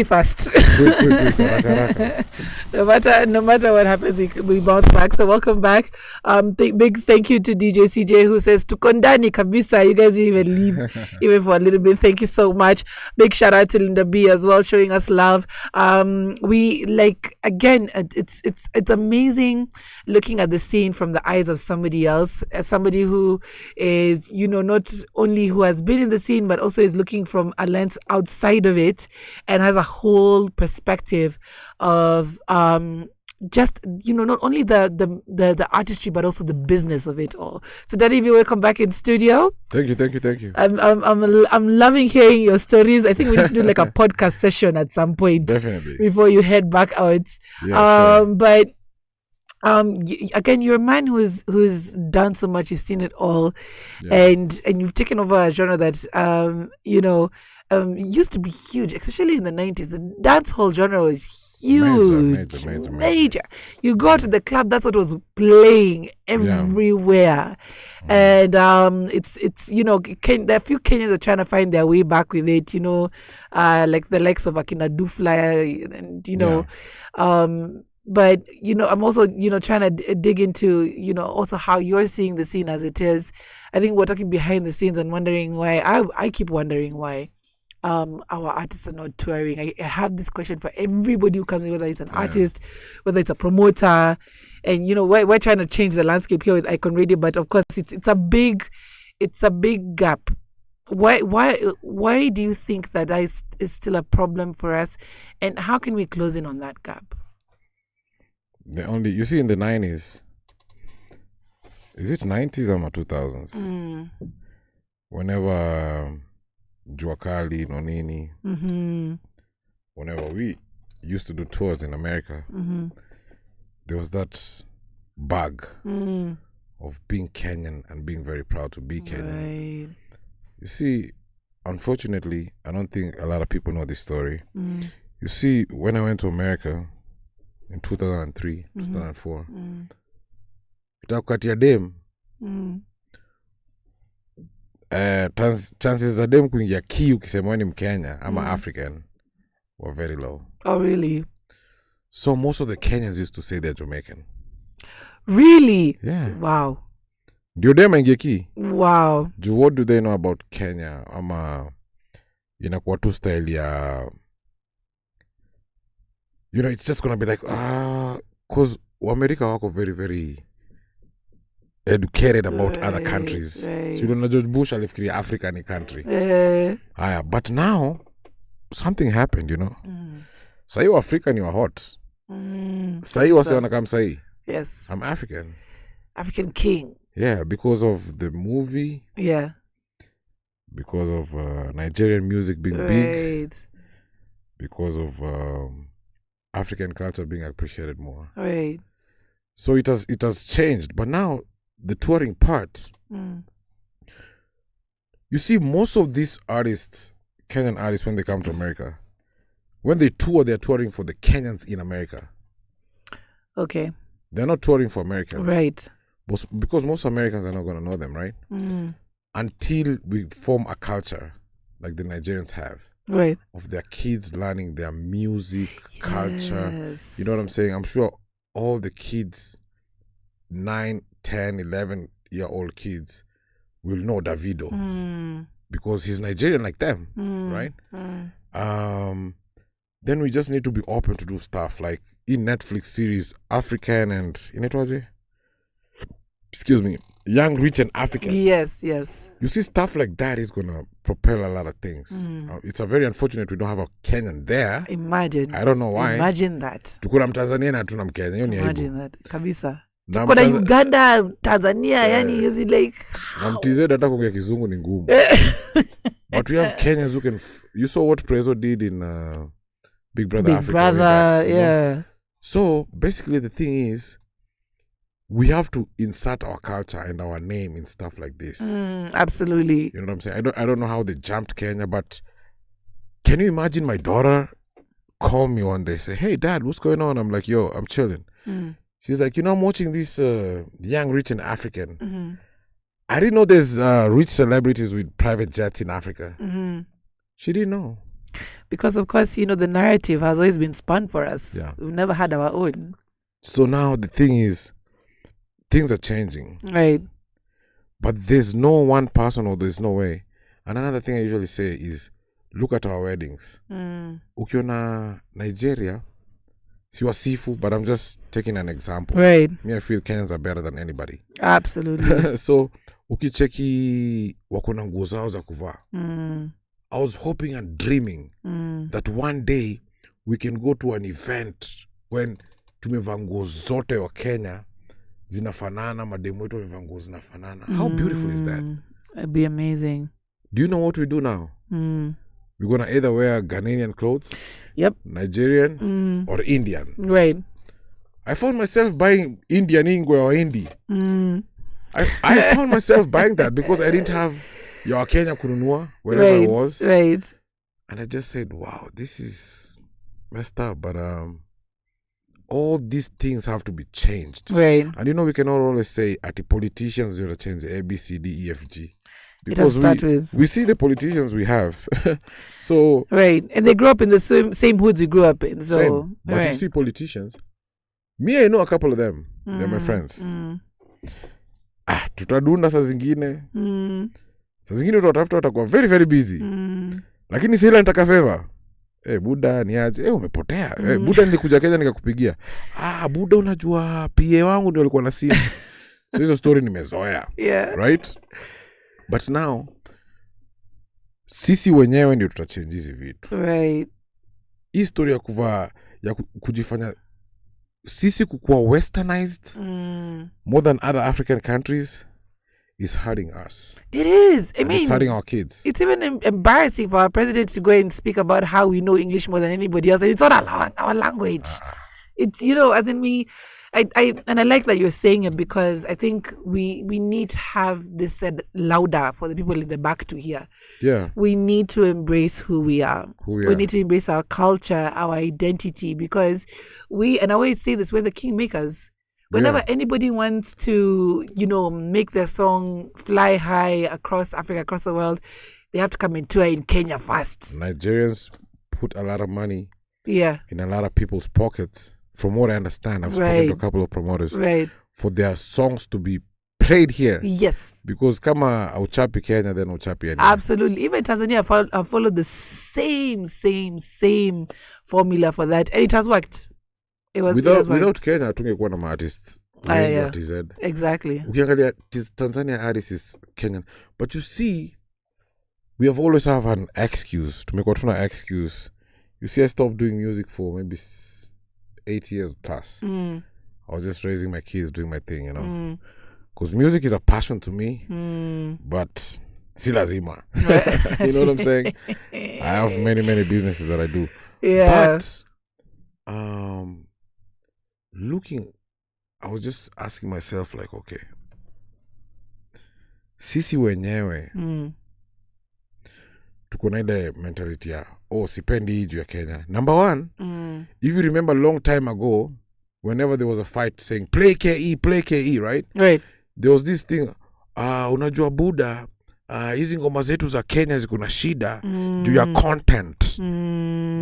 fast. Quick, haraka. No matter what happens, we bounce back. So welcome back. Big thank you to DJ CJ who says to Kondani Kabisa. You guys didn't even leave even for a little bit. Thank you so much. Big shout out to Linda B as well, showing us love. We like again. It's amazing looking at the scene from the eyes of somebody else, as somebody who is not only who has been in the scene but also is looking from a lens outside of it and has a whole perspective of just not only the artistry but also the business of it all. So Daddy, welcome back in studio. Thank you. I'm loving hearing your stories. I think we need to do like a podcast session at some point, Definitely, before you head back out. Yeah, sure. But again, you're a man who's done so much. You've seen it all, Yeah. and you've taken over a genre that used to be huge, especially in the 90s. The dance hall genre was huge, Major. You go to the club, that's what was playing everywhere. And it's there are a few Kenyans are trying to find their way back with it, like the likes of Akina Dufla, and but I'm also trying to dig into also how you're seeing the scene as it is. I think we're talking behind the scenes and wondering why. I keep wondering why our artists are not touring. I have this question for everybody who comes in, whether it's an artist, whether it's a promoter, and we're trying to change the landscape here with Icon Radio, but of course it's a big gap. Why do you think that is still a problem for us, and how can we close in on that gap? You see in the 90s, is it 90s or 2000s? Whenever Juakali, Nonini, whenever we used to do tours in America, there was that bug of being Kenyan and being very proud to be Kenyan. Right. You see, unfortunately, I don't think a lot of people know this story. You see, when I went to America in 2003, 2004, itakukatia dem, chances za dem kuingia key ukisema ni Mkenya ama African were very low. Oh, really? So most of the Kenyans used to say they're Jamaican. Really? Yeah. Wow. Ndio dem aingie key. Wow. What do they know about Kenya? Ama inakuwa tu style ya it's just gonna be like cause America wako very very educated about other countries. Right. So George Bush alifikiria Africa ni country. But now something happened, Sahi wa Africa ni wa hot. Sahi wase wanakam sahi. Yes. I'm African. African king. Yeah, because of the movie. Yeah. Because of Nigerian music being big. Because of African culture being appreciated more. Right. So it has changed. But now the touring part, you see most of these artists, Kenyan artists, when they come to America, when they tour, they're touring for the Kenyans in America. Okay. They're not touring for Americans. Right. Because most Americans are not going to know them, right? Until we form a culture like the Nigerians have. Right. Of their kids learning their music, culture. Yes. You know what I'm saying? I'm sure all the kids, 9, 10, 11-year-old kids will know Davido because he's Nigerian like them, right? Then we just need to be open to do stuff like in Netflix series, African and Young, Rich and African. Yes. You see, stuff like that is going to propel a lot of things. It's a very unfortunate we don't have a Kenyan there. Imagine. I don't know why. Imagine that. Tukuna Mtanzania na hatuna Mkenya. Imagine that. Kabisa. Tukuna Uganda, Tanzania, yani is it like na mtize hata kuongea kizungu ni ngumu. But we have Kenyans who can you saw what Prezo did in Big Brother Africa. Big Brother, yeah. So basically the thing is we have to insert our culture and our name in stuff like this. Absolutely. You know what I'm saying? I don't know how they jumped Kenya, but can you imagine my daughter call me one day, say, "Hey, Dad, what's going on?" I'm like, "Yo, I'm chilling." She's like, "I'm watching this Young, Rich and African." I didn't know there's rich celebrities with private jets in Africa. She didn't know. Because of course, the narrative has always been spun for us. Yeah. We've never had our own. So now the thing is, things are changing. Right. But there's no one person or there's no way. And another thing I usually say is, look at our weddings. Ukiona Nigeria, si wasifu, but I'm just taking an example. Right. Me, I feel Kenyans are better than anybody. Absolutely. So, ukicheki wako na nguo zao za kuvaa. I was hoping and dreaming that one day we can go to an event when tumevaa nguo zote wa Kenya zinafanana, mademu wetu wamevaa nguo zinafanana. How beautiful is that? It'd be amazing. Do you know what we do now? We're going to either wear Ghanaian clothes, yep, Nigerian, or Indian. Right. I found myself buying Indian ingwe or Hindi. I found myself buying that because I didn't have your Kenya kununua, wherever right, I was. Right. And I just said, wow, this is messed up. But all these things have to be changed. Right. And we cannot always say at the politicians will change the A, B, C, D, E, F, G. Because we see the politicians we have. So right. And they grew up in the same hoods we grew up in. So same. But right. You see politicians. Me, I know a couple of them. They're my friends. Tutadunda saa zingine. Saa zingine utatafuta watakuwa very very busy. Lakini sila nitaka favor. Buda niaje. Umepotea. Buda nilikuja Kenya nikakupigia. Buda unajua PA wangu ndio alikuwa na simu. So hizo story nimezoea. Yeah. Right? But now sisi wenyewe ndio tutachange hizi vitu. Right. Hii story ya kuvaa ya kujifanya sisi kukuwa westernized more than other African countries is hurting us. It is. I mean, it's hurting our kids. It's even embarrassing for our president to go and speak about how we know English more than anybody else. And it's not our language. It's, as in I like that you're saying it because I think we need to have this said louder for the people in the back to hear. Yeah. We need to embrace who we are. We need to embrace our culture, our identity, because and I always say this, we're the kingmakers. Whenever anybody wants to, make their song fly high across Africa, across the world, they have to come and tour in Kenya first. Nigerians put a lot of money in a lot of people's pockets. From what I understand, I've spoken to a couple of promoters for their songs to be played here. Yes. Because kama auchapi Kenya, then auchapi anywhere. Absolutely. Even Tanzania followed the same formula for that. And it has worked. Without Kenya, tungekuwa na ma-artists. Exactly. Ukiangalia Tanzania artists is Kenyan. But you see, we have always have an excuse. Tumekuwa tuna excuse. You see, I stopped doing music for maybe 8 years plus. I was just raising my kids, doing my thing, because music is a passion to me, but si lazima. You know what I'm saying? I have many businesses that I do. Yeah. But I was just asking myself, like, okay, sisi wenyewe tuko na ile mentality ya sipendi hii juu ya Kenya. Number one, if you remember a long time ago, whenever there was a fight saying play KE, right? Right. There was this thing, unajua Buda, hizi ngoma zetu za Kenya ziko na shida juu ya content.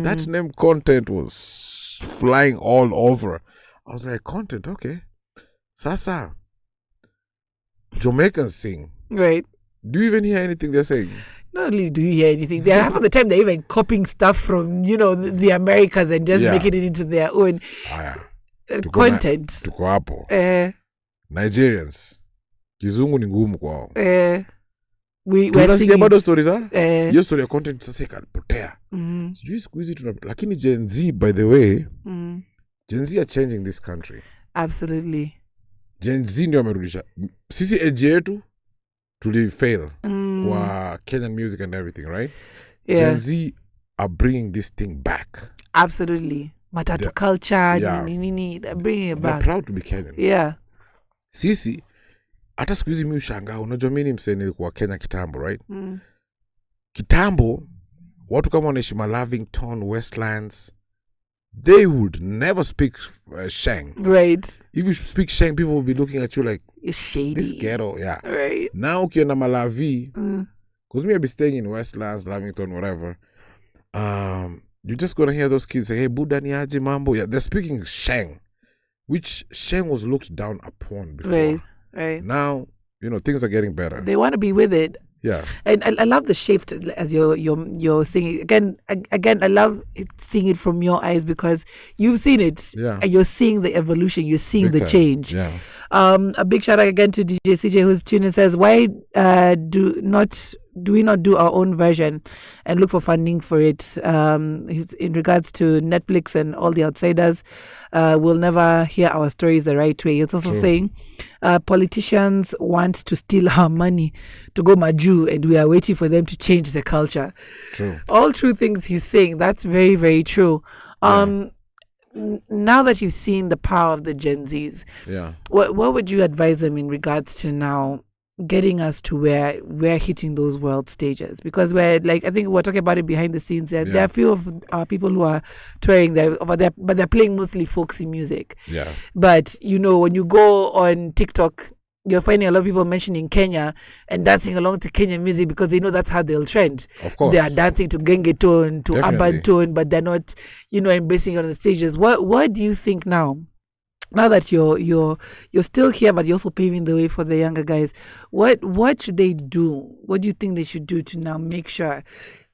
That name content was flying all over. I was like, content, okay. Sasa, Jamaicans sing. Right. Do you even hear anything they're saying? Not only do you hear anything, they're half of the time they're even copying stuff from, the Americas and just making it into their own content. Tuko hapo. Nigerians. Kizungu ni ngumu kwao. Tunasikia bado stories hiyo story ya content sasa ikalipotea. Sijui siku hizi lakini Gen Z, by the way, Gen Z are changing this country. Absolutely. Gen Z ndio wamerudisha. Sisi age yetu fail kwa Kenyan music and everything, right? Yeah. Gen Z are bringing this thing back. Absolutely. Matatu culture, they're bringing it back. They're proud to be Kenyan. Yeah. Sisi, hata siku hizi mimi ushangaa, unajua mimi ni msee nilikuwa Kenya kitambo, right? Kitambo, watu kama wanaishi Lavington, Westlands, they would never speak Sheng. Right. If you speak Sheng, people will be looking at you like, you're shady. This ghetto, yeah. Right. Now, ukienda Malawi, because me I be staying in Westlands, Lavington, whatever, you're just gonna hear those kids say, "Hey, Buddha ni aje mambo." Yeah, they're speaking Sheng, which Sheng was looked down upon before. Right. Now, things are getting better. They want to be with it. Yeah. And I love the shift as you're singing. Again, I love seeing it from your eyes because you've seen it. Yeah. And you're seeing the evolution. You're seeing the change. Yeah. A big shout out again to DJ CJ who's tuned and says, why do we not do our own version and look for funding for it? In regards to Netflix and all the outsiders, we'll never hear our stories the right way. It's also saying politicians want to steal our money to go Maju, and we are waiting for them to change the culture. True. All true things he's saying. That's very, very true. Now that you've seen the power of the Gen Zs, what would you advise them in regards to now getting us to where we're hitting those world stages? Because I think we're talking about it behind the scenes. There are a few of our people who are touring there over there, but they're playing mostly folksy music. Yeah. But when you go on TikTok, you're finding a lot of people mentioning Kenya and dancing along to Kenyan music because they know that's how they'll trend. Of course. They are dancing to genge tone, to urban tone, but they're not, embracing it on the stages. What do you think now? Now that you're still here, but you're also paving the way for the younger guys, what should they do? What do you think they should do to now make sure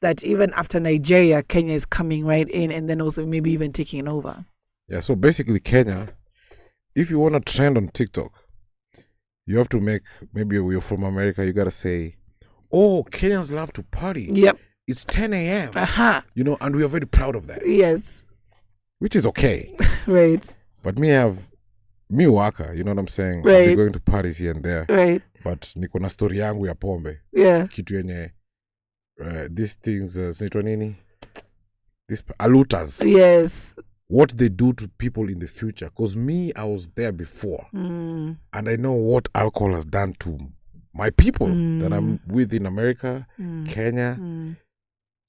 that even after Nigeria, Kenya is coming right in, and then also maybe even taking over? Yeah, so basically Kenya, if you want to trend on TikTok, you have to maybe you're from America, you got to say, oh, Kenyans love to party. Yep. It's 10 a.m. And we are very proud of that. Yes. Which is okay. Right. But me waka, you know what I'm saying? Right. I'll be going to parties here and there. Right. But niko na story yangu ya pombe. Yeah. Kitu yenye these things zinaitwa nini? These alutas. Yes. What they do to people in the future. Because I was there before. And I know what alcohol has done to my people that I'm with in America, Kenya.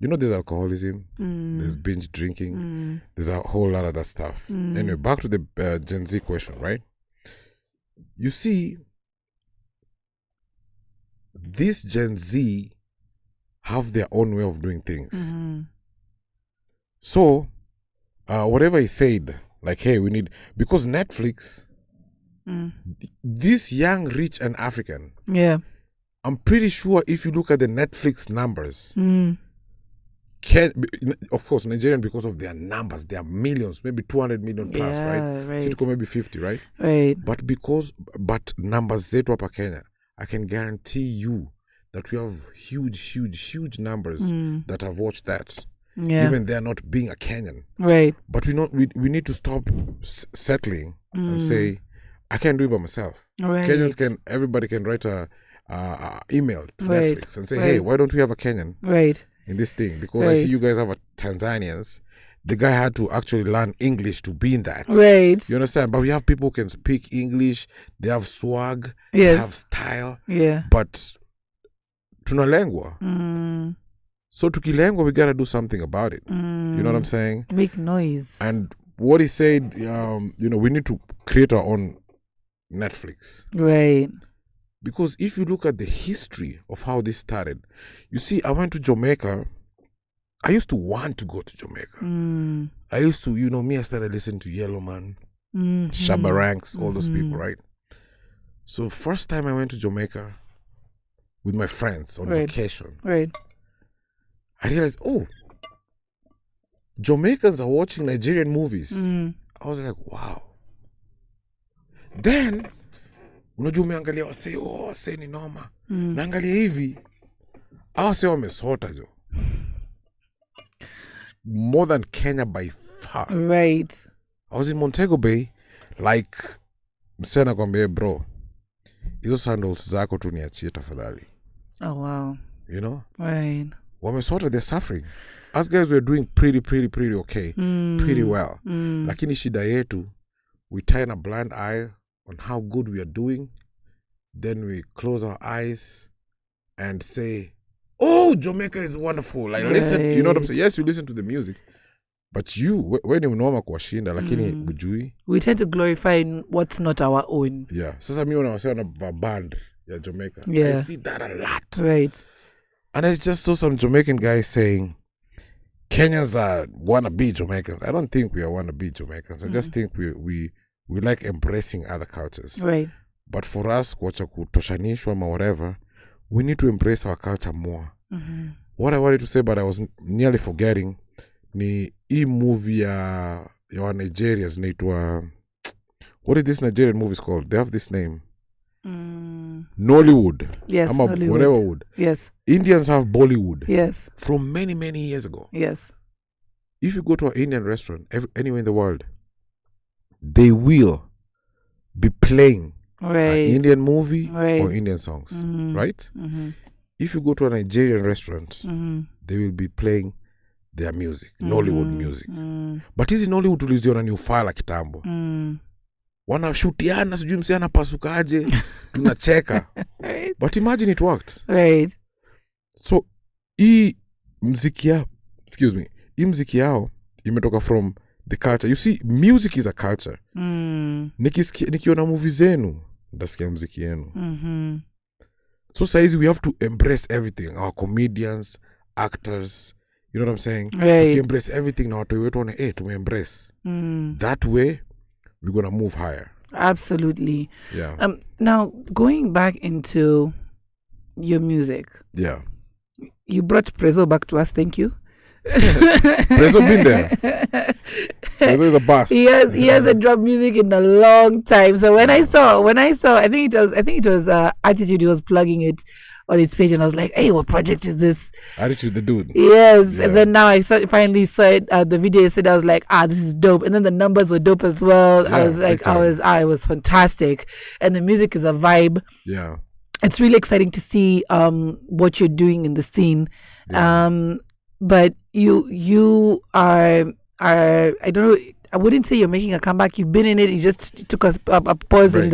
There's alcoholism, there's binge drinking, there's a whole lot of that stuff. Anyway, back to the Gen Z question, right? You see, this Gen Z have their own way of doing things. So, whatever he said, like, hey, we need, because Netflix, this young, rich, and African, I'm pretty sure if you look at the Netflix numbers, of course, Nigerian, because of their numbers, they are millions, maybe 200 million plus, right? So maybe 50, right? Right. But numbers zetu hapa Kenya, I can guarantee you that we have huge numbers that have watched that. Yeah. Even they're not being a Kenyan. Right. But we need to stop settling and say, I can't do it by myself. Right. Kenyans everybody can write a email to Netflix and say, hey, why don't we have a Kenyan? Right. In this thing, because I see you guys have a Tanzanians. The guy had to actually learn English to be in that. Right. You understand? But we have people who can speak English. They have swag. They have style. Yeah. But tunalengwa. So tukilengwa, we gotta do something about it. You know what I'm saying? Make noise. And what he said, we need to create our own Netflix. Right. Because if you look at the history of how this started, you see, I went to Jamaica. I used to want to go to Jamaica. I used to, I started listening to Yellow Man, Shabba Ranks, all those people, right? So first time I went to Jamaica with my friends on vacation, I realized, oh, Jamaicans are watching Nigerian movies. I was like, wow. Then unajua umeangalia wasee ni noma. Naangalia hivi. Wasee wamesota jo. More than Kenya by far. Right. I was in Montego Bay, like, msena kwambie bro, hizo sandals zako tu niachie tafadhali. Oh wow. You know? Right. Wamesota, they're suffering. Us guys were doing pretty okay. Pretty well. Lakini shida yetu, we turn a blind eye on how good we are doing, then we close our eyes and say, oh, Jamaica is wonderful. Like, listen, you know what I'm saying? Yes, you listen to the music, but when you know kuwashinda, lakini bujui. We tend to glorify what's not our own. Yeah. Sasa mimi wanasema na band ya Jamaica. Yeah. I see that a lot. Right. And I just saw some Jamaican guys saying, Kenyans are wannabe Jamaicans. I don't think we are wannabe Jamaicans. I just think we like embracing other cultures. Right. But for us, kuacha kutoshanishwa or whatever, we need to embrace our culture more. What I wanted to say, but I was nearly forgetting, ni hii movie ya Nigeria zinaitwa, what is this Nigerian movie called? They have this name. Nollywood. Yes, Nollywood. Whatever wood. Yes. Indians have Bollywood. Yes. From many, many years ago. Yes. If you go to an Indian restaurant anywhere in the world, they will be playing an Indian movie or Indian songs, right? If you go to a Nigerian restaurant, they will be playing their music, Nollywood music. But hizi Nollywood tuliziona ni ufala kitambo. Wanashutiana, sijui msi anapasukaje, tunacheka. Right. But imagine it worked. Right. So, hii mziki yao imetoka from the culture. You see, music is a culture. Nikiona movie zenu, ndasikia mziki yenu. So saizi we have to embrace everything. Our comedians, actors, you know what I'm saying? Right. We embrace everything na watu wetu wane, tume-embrace. That way, we're going to move higher. Absolutely. Yeah. Now, going back into your music. Yeah. You brought Prezzo back to us. Thank you. Prezzo been there. Prezzo is a boss. He hasn't dropped music in a long time. So when I saw, I think it was Attitude. He was plugging it on his page, and I was like, "Hey, what project is this?" Attitude, the dude. Yes, yeah. And then now finally saw it. The video said, I was like, "This is dope." And then the numbers were dope as well. Yeah, I was like, it was fantastic, and the music is a vibe. Yeah, it's really exciting to see what you're doing in the scene. Yeah. But you are I don't know. I wouldn't say you're making a comeback. You've been in it. You just took a pause, break,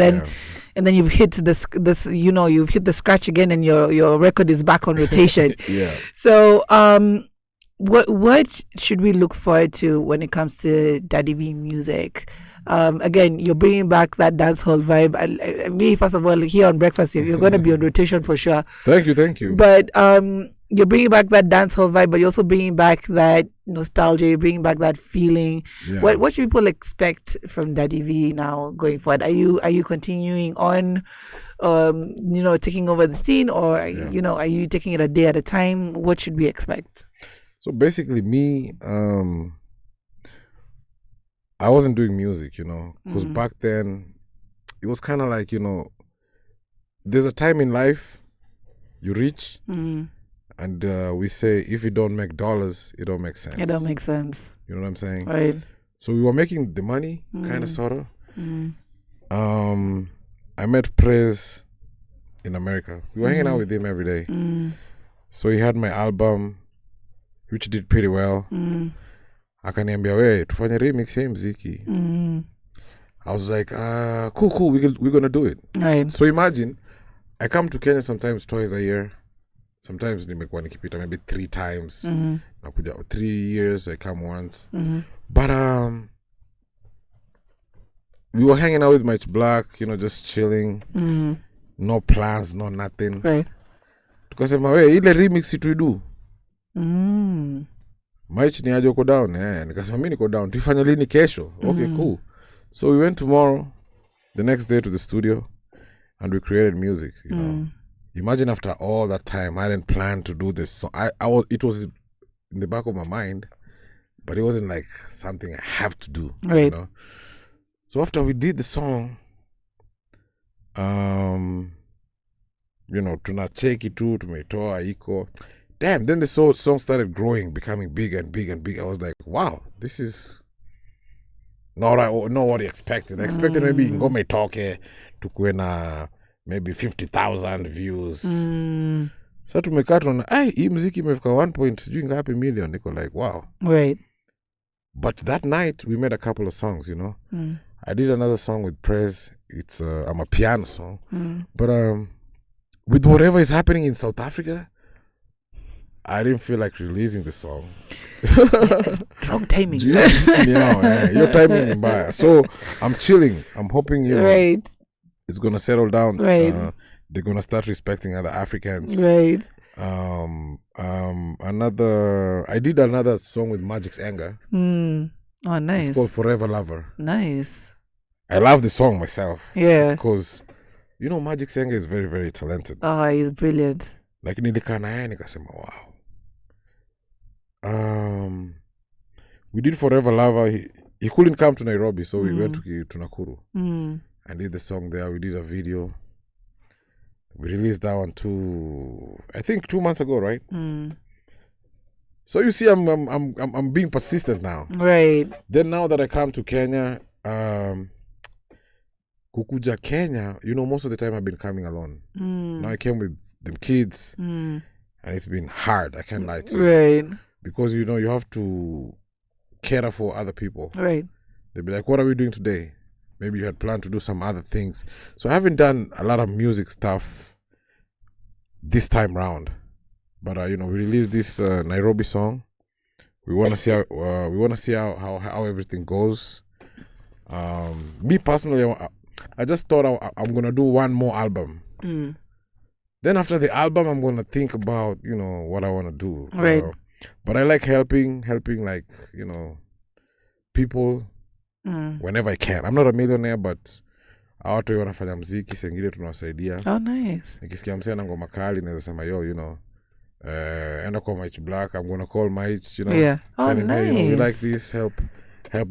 and then you've hit this. You've hit the scratch again, and your record is back on rotation. Yeah. So what should we look forward to when it comes to Daddy V music? Again, you're bringing back that dancehall vibe. Me, first of all, here on Breakfast, you're going to be on rotation for sure. Thank you. But you're bringing back that dancehall vibe, but you're also bringing back that nostalgia. You're bringing back that feeling. Yeah. What should people expect from Daddy V now going forward? Are you continuing on, taking over the scene, or are you taking it a day at a time? What should we expect? So basically, me, I wasn't doing music, because back then it was kind of like, there's a time in life you reach. And we say, if you don't make dollars, it don't make sense. It don't make sense. You know what I'm saying? Right. So we were making the money, kind of, sort of. I met Prez in America. We were hanging out with him every day. So he had my album, which did pretty well. Akaniambia, we tufanye remix ya mziki. I was like, cool, we're going to do it. Right. So imagine, I come to Kenya sometimes twice a year. Sometimes nimekuwa nikipita maybe 3 times. Nakuja 3 years I come once. But we were hanging out with Mike Black, just chilling. No plans, no nothing. Right. Tukasema we ile remix tuidu. Mike ni aje uko down? Nikasema mimi niko down. Tuifanye lini kesho? Okay, cool. So we went tomorrow, the next day to the studio, and we created music, Imagine after all that time, I didn't plan to do this. So it was in the back of my mind, but it wasn't like something I have to do. Right. So after we did the song, tunacheki tu, tumetoa iko. Damn, then the song started growing, becoming bigger and bigger and bigger. I was like, wow, this is not what I expected. I expected maybe ngoma itoke, tukuwe na maybe 50,000 views. So tumekaa tunaona, hii muziki imefika 1 million. Niko like, wow. Right. But that night we made a couple of songs, I did another song with Prez. It's I'm a piano song. But with whatever is happening in South Africa, I didn't feel like releasing the song. Wrong timing. Your timing is bad. So I'm chilling. I'm hoping it's gonna settle down. Right. They're gonna start respecting other Africans. Right. I did another song with Magic's Anger. Oh, nice. It's called Forever Lover. Nice. I love the song myself. Yeah. Because, Magic's Anger is very, very talented. Oh, he's brilliant. Like, nilikaa na yeye nikasema, wow. We did Forever Lover. He couldn't come to Nairobi, so we went to Nakuru. And did the song there. We did a video. We released that one I think 2 months ago, right? So you see, I'm being persistent now. Right. Then now that I come to Kenya, kukuja Kenya, most of the time I've been coming alone. Now I came with them kids, and it's been hard. I can't lie to you. Right. Because you have to care for other people. Right. They'll be like, "What are we doing today?" Maybe you had planned to do some other things. So I haven't done a lot of music stuff this time round. But we released this Nairobi song. We want to see how everything goes. Me personally, I just thought I'm gonna do one more album. Then after the album, I'm gonna think about what I want to do. Right. But I like helping like people whenever I can. I'm not a millionaire, but watu wanafanya mziki sengine tunawasaidia. Oh, nice. Nikisikia msee na ngoma kali naweza sema enda kwa Mike Black, I'm gonna call Mike, Yeah. Oh, tell him, nice. hey, we like this, help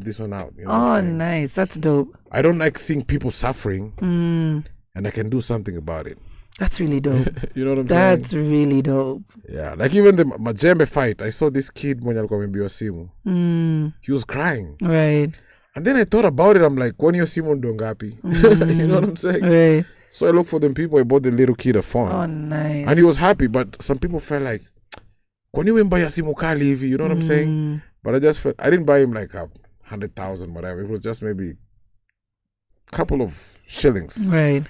this one out. Oh, nice. That's dope. I don't like seeing people suffering, and I can do something about it. That's really dope. You know what I'm That's saying? really dope. Yeah, like even the Majembe fight, I saw this kid mwenye alikuwa ameambiwa simu. He was crying. Right. And then I thought about it, I'm like, kwani hiyo simu ndo ngapi? You know what I'm saying? Right. So I looked for them people, I bought the little kid a phone. Oh, nice. And he was happy, but some people felt like, kwani wemba simu kali hivi? You know what I'm saying? But I just felt, I didn't buy him like 100,000, whatever. It was just maybe a couple of shillings. Right.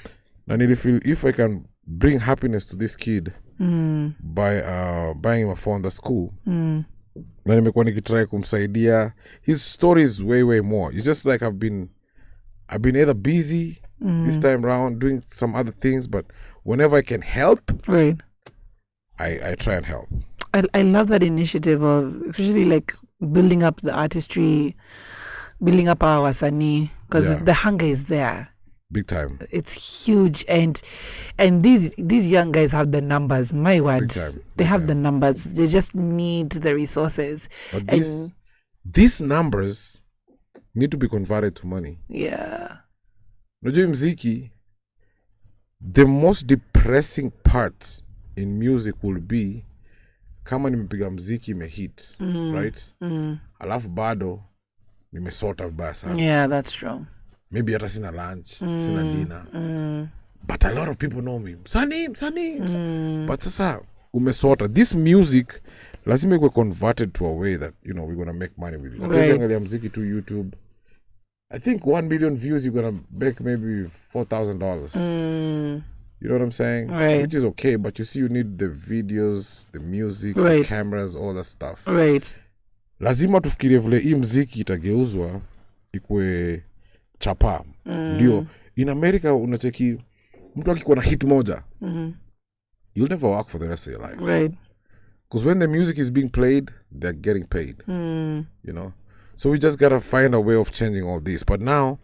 And if I can bring happiness to this kid by buying him a phone, that's cool. Na nimekuwa nikitry kumsaidia. His story is way, way more. It's just like I've been either busy this time around doing some other things, but whenever I can help, right, I try and help. I love that initiative of especially like building up the artistry, building up our wasanii, because the hunger is there. Big time. It's huge, and these young guys have the numbers. My word, they have the numbers. They just need the resources. But these numbers need to be converted to money. Yeah. Unajua mziki, the most depressing part in music will be kama nimepiga mziki imehit, right? Alafu bado nimesota vibaya sana. Yeah, that's true. Maybe hata sina lunch, sina dinner. But a lot of people know me. Msanii. But sasa umesota. This music lazima ikuwe converted to a way that, we're going to make money with it. Right. Angalia mziki to YouTube. I think 1 million views, you're going to make maybe $4,000. You know what I'm saying? Right. Which is okay, but you see you need the videos, the music, the cameras, all that stuff. Right. Lazima tufikirie vile hii mziki itageuzwa ikue chapa. Ndio. In America unacheki mtu akikuwa na hit moja. You'll never work for the rest of your life. Right. Because when the music is being played, they're getting paid. So we just gotta find a way of changing all this. But now,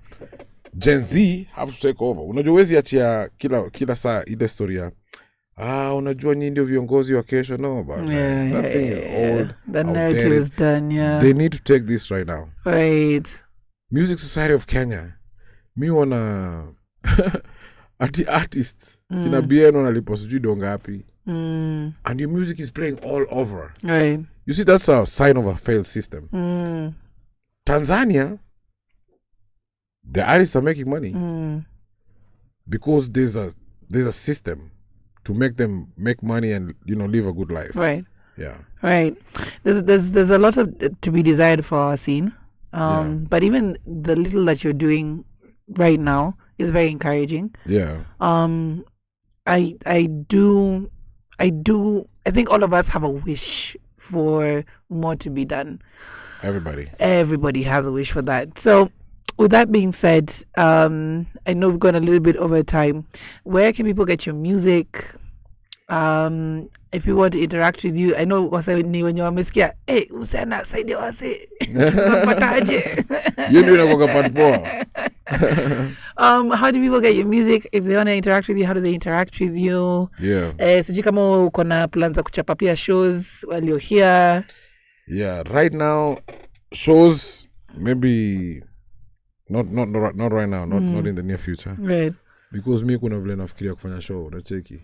Gen Z have to take over. Unajua wezi achia kila saa ile story ya unajua nyinyi ndio viongozi wa kesho. No, but that thing is old. The narrative is done, yeah. They need to take this right now. Right. Music Society of Kenya. Mi wana artists. Kina Bieno nalipo sijui do ngapi. And your music is playing all over. Right. You see, that's a sign of a failed system. Tanzania, the artists are making money because there's a system to make them make money and live a good life. Right. Yeah. Right. There's a lot to be desired for our scene. But even the little that you're doing right now is very encouraging. Yeah. I think all of us have a wish for more to be done. Everybody has a wish for that. So with that being said, I know we've gone a little bit over time. Where can people get your music? if we want to interact with you, I know when you're wamesikia, hey, usana saidi wase. How do people get your music? If they want to interact with you, how do they interact with you? Yeah. Sijui kama uko na plans za kuchapa pia shows while you're here. Yeah, right now shows maybe not right now, not in the near future. Right. Because mi kuna vile nafikiria kufanya show, unacheki.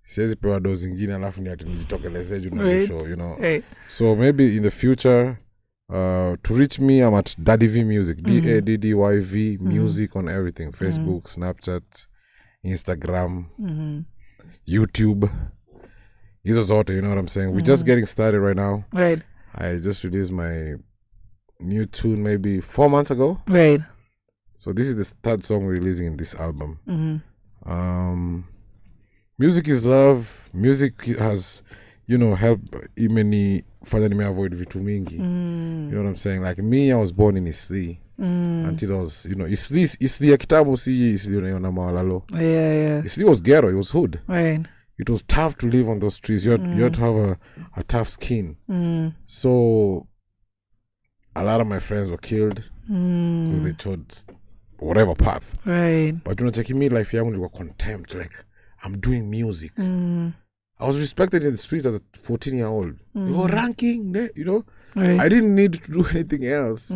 Siwezi pewa do zingine alafu ni ati nijitokeleze juu na show, you know. Right. So maybe in the future to reach me, I'm at Daddy V Music, DADDYV Music on everything, Facebook, Snapchat, Instagram, YouTube. Hizo zote, you know what I'm saying? We're just getting started right now. Right. I just released my new tune maybe 4 months ago. Right. So this is the third song we're releasing in this album. Music is love. Music has, you know, helped imeni fanya nime avoid vitu mingi. You know what I'm saying? Like me, I was born in Isli. Until I was, you know, Isli ya kitabu si Isli unaiona mawalalo. Yeah. Isli was ghetto, it was hood. Right. It was tough to live on those streets. You had to have a tough skin. So a lot of my friends were killed because they chose whatever path. Right. But you know, taking me life young, were contempt. Like, I'm doing music. I was respected in the streets as a 14-year-old. You were ranking, you know. Right. I didn't need to do anything else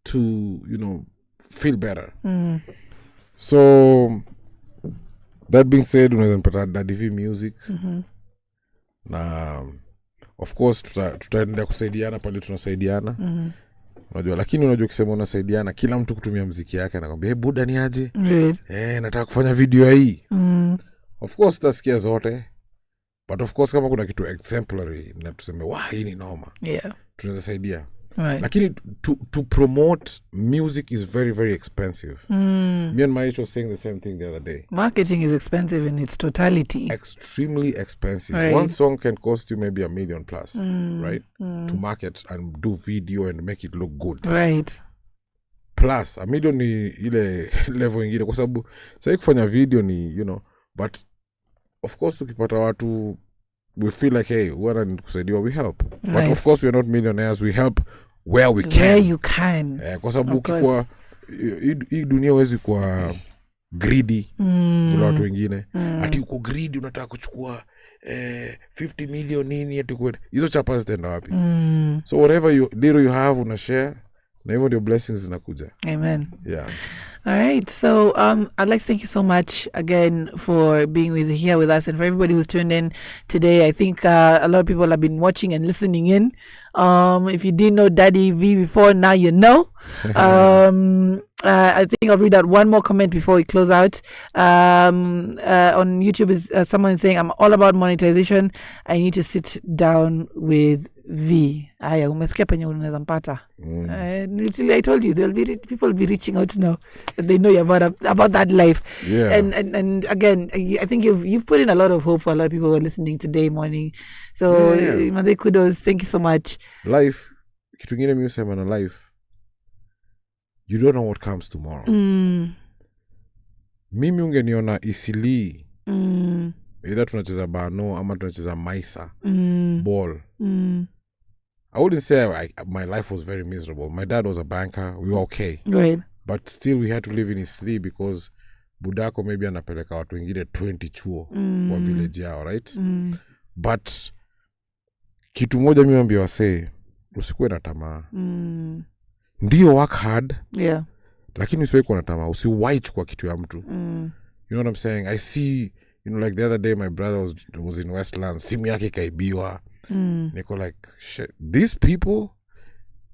to, you know, feel better. So that being said, unaweza nipata Daddy V Music. Na of course tutaendelea kusaidiana pale tunasaidiana. Unajua, lakini unajua ukisema unasaidiana kila mtu kutumia muziki yake anakuambia hey buda ni aje? Right. Nataka kufanya video hii. Of course utasikia zote. But of course kama kuna kitu exemplary na tuseme hii ni noma. Yeah. Tunaweza saidia. Right. Lakini to promote music is very, very expensive. Me and Myra was saying the same thing the other day. Marketing is expensive in its totality. Extremely expensive. Right. One song can cost you maybe $1 million plus, right? To market and do video and make it look good. Right. Plus, $1 million ni ile level ingine kwa sababu sasa kufanya video ni, you know, but of course tukipata watu we feel like hey, wana kusaidiwa, we help. But Right. of course we are not millionaires, we help where we can. Where you can. Kwa sababu ukikuwa hii dunia huwezi kuwa greedy bila watu wengine. Ati uko greedy unataka kuchukua 50 million nini ati hizo chapa zitaenda wapi? So whatever little you have una share na hivyo ndio blessings zinakuja. Amen. Yeah. All right. So I'd like to thank you so much again for being here with us, and for everybody who's tuned in today. I think a lot of people have been watching and listening in. If you didn't know Daddy V before, now you know. I think I'll read out one more comment before we close out. On YouTube is someone saying, I'm all about monetization. I need to sit down with V. Aya, umesikia penye unaweza mpata. I told you people will be reaching out now that they know about that life. Yeah. And again, I think you've put in a lot of hope for a lot of people who are listening today morning. So Mande, kudos. Thank you so much. Life, kitu ngine mimi usema na life, you don't know what comes tomorrow. Mimi ungeniona Isili. Either tunacheza bano ama tunacheza maisa. Ball. I wouldn't say my life was very miserable. My dad was a banker. We were okay. Right. But still we had to live in Isli because budako maybe anapeleka watu wengine 20 chuo wa village yao, right? But kitu moja mimi ambia wasee, usikuwe na tamaa. Ndio work hard. Yeah. Lakini usiwe kwa na tamaa, usiwahi chukua kitu ya mtu. You know what I'm saying? I see, you know, like the other day my brother was in Westlands, simu yake kaibiwa. Niko like, shit, these people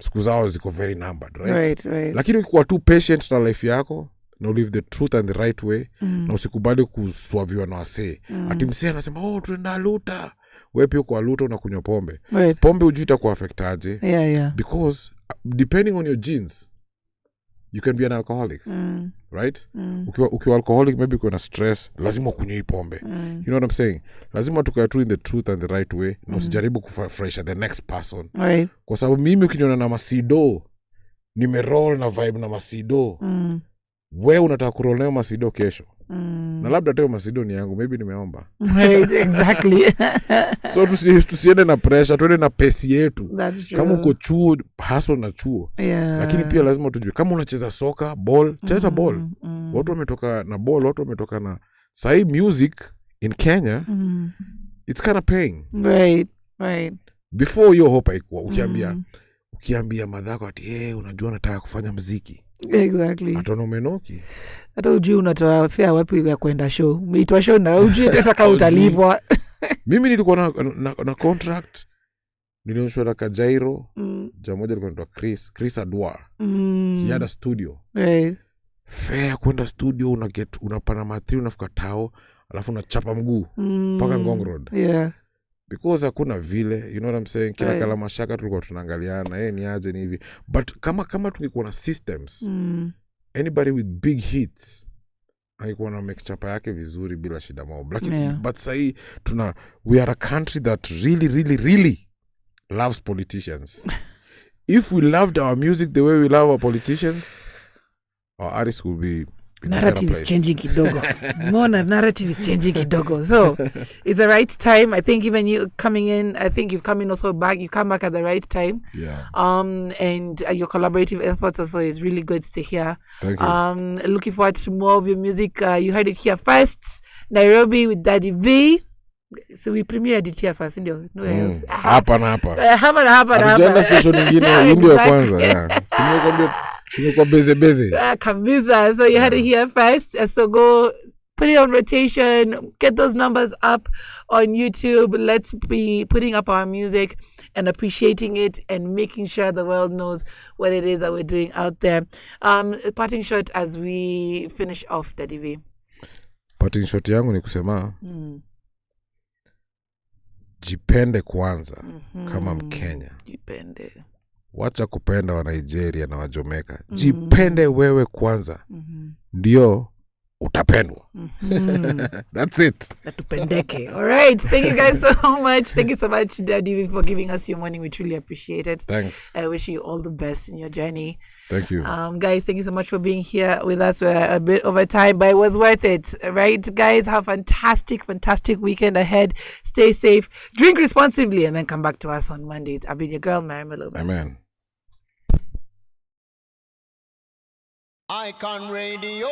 siku zao ziko very numbered, right? Right. Lakini ukikuwa too patient na life yako na live the truth and the right way, na usikubali kuswaviwa na wasee. Ati msee anasema tuenda luta, wewe pia kwa luta unakunywa pombe. Right. Pombe ujuita kwa affect aje. Yeah. Because depending on your genes, you can be an alcoholic. Right? Ukiwa alcoholic, maybe ukiwa na stress, lazima ukunywe pombe. You know what I'm saying? Lazima tukae tu in the truth and the right way, na usijaribu kufresha the next person. Right. Kwa sababu mimi ukiniona na masido, nimeroll na vibe na masido, wewe unataka kuroll na masido kesho. Na labda teo masido ni yangu, maybe nimeomba. Right, exactly. So tusiende na pressure, tuende na pesi yetu. That's true. Kama uko chuo, hustle na chuo. Yeah. Lakini pia lazima tujue kama unacheza soka, ball, cheza ball. Watu wametoka na ball, watu wametoka na sahi music in Kenya. It's kind of paying. Right. Before your hope haikuwa ukiambia madhako ati unajua nataka kufanya muziki. Exactly. Hata umenoki. Hata ujui unatoa fare wapi ya kwenda show. Umeitwa show na ujui hata kama utalipwa. Mimi nilikuwa na contract. Nilionshwa na Kajairo. Jamoja alikuwa anaitwa Chris Adwa. He had a studio. Right. Fare kwenda studio unapana matri unafika tao alafu unachapa mguu mpaka Ngong Road. Yeah. Because hakuna vile, you know what I'm saying? Kila kala mashaka tulikuwa tunaangaliana, ni aje ni hivi. But kama tungekuwa na systems, anybody with big hits, haikuwa na make chapa yake vizuri bila shida mob. But sahi, we are a country that really, really, really loves politicians. If we loved our music the way we love our politicians, our artists would be... Narrative is changing kidogo. Narrative is changing kidogo. So it's the right time. I think even you coming in, I think you've come in also back. You come back at the right time. Yeah. And your collaborative efforts also is really good to hear. Thank you. Looking forward to more of your music. You heard it here first. Nairobi with Daddy V. So we premiered it here first, ndio. No else. Hapa na hapa. Hapa. Station nyingine ndio ya kwanza. Yeah. Simekuwa busy. Kabisa. So you had it here first. So go put it on rotation. Get those numbers up on YouTube. Let's be putting up our music and appreciating it and making sure the world knows what it is that we're doing out there. Parting shot as we finish off the DV. Parting shot yangu ni kusema jipende kwanza kama Mkenya. Jipende. Wacha kupenda wa Nigeria na wa Jamaica. Jipende wewe kwanza. Ndio utapendwa. That's it. Natupendeke. All right. Thank you guys so much. Thank you so much, Daddy, for giving us your morning. We truly appreciate it. Thanks. I wish you all the best in your journey. Thank you. Guys, thank you so much for being here with us. We're a bit over time, but it was worth it. Right, guys? Have a fantastic weekend ahead. Stay safe. Drink responsibly and then come back to us on Monday. I've been your girl, Myra Maloba. Amen. Icon Radio.